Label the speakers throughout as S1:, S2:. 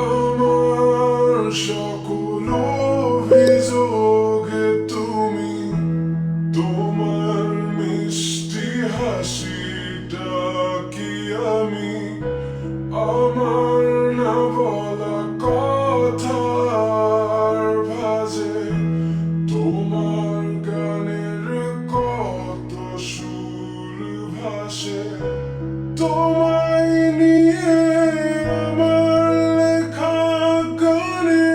S1: আমার সকল অভিযোগে তুমি তোমার মিষ্টি হাসিটা কি আমি আমার না বলা কথার ভাঁজে তোমার গানের কত সুর ভাসে তোমায় নিয়ে আমার লেখা গানে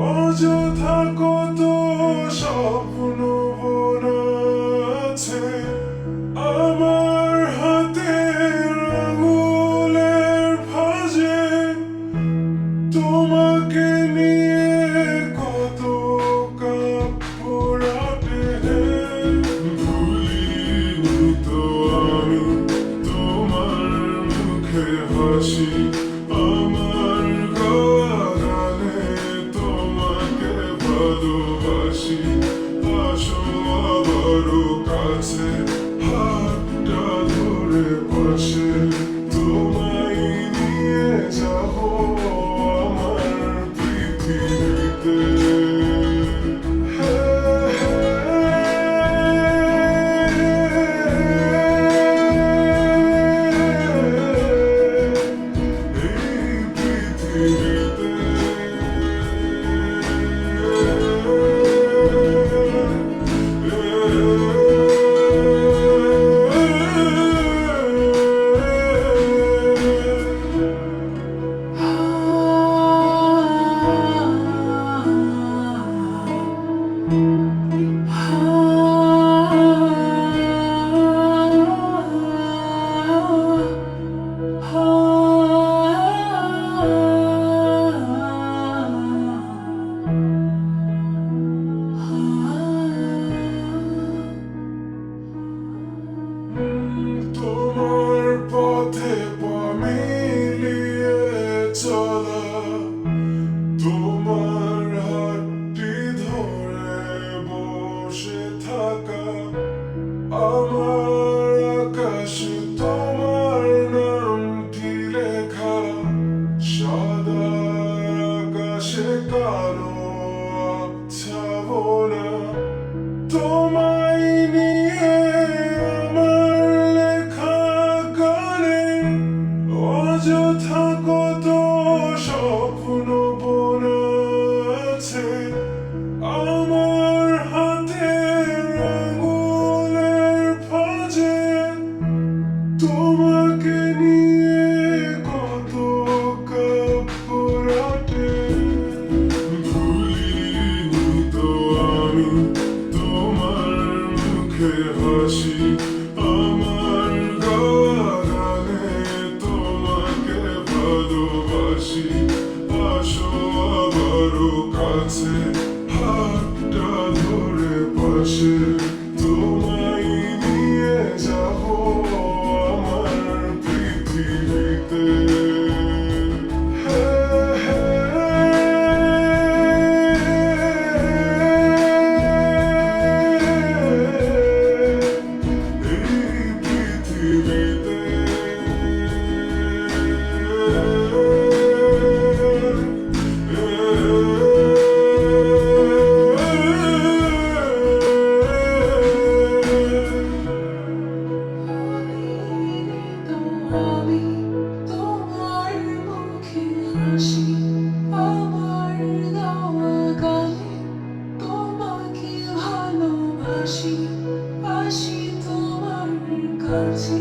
S1: অযথা কত স্বপ্ন বোনা আছে আমার হাতের আঙুলের ভাঁজে তোমাকে নিয়ে কত কাপড়াটে ভুলিনি তো আমি তোমার মুখে হাসি আমার গানে তোমাকে ভালোবাসি আসো আবারও কাছে হাতটা ধরে পাশে তোমায় নিয়ে যাবো আমার পৃথিবীতে তোমার পথে পা মিলিয়ে চলা তোমার হাতটি ধরে বসে থাকা আমার আকাশে তোমার নামটি লেখা সাদা আকাশে কালো আবছাবনা তোমায় নিয়ে আমার লেখা গানে অযথা কত স্বপ্ন বোনা আছে আমার হাতের আঙুলের ভাঁজে তোমাকে নিয়ে কত কাপড়াটে ভুলিনি তো আমি তোমার মুখে হাসি আমার গানে তোমাকে ভালোবাসি আসো আবারও কাছে হাতটা ধরে পাশে তোমায় নিয়ে যাবো আমার পৃথিবীতে
S2: আসি তোমার কাছে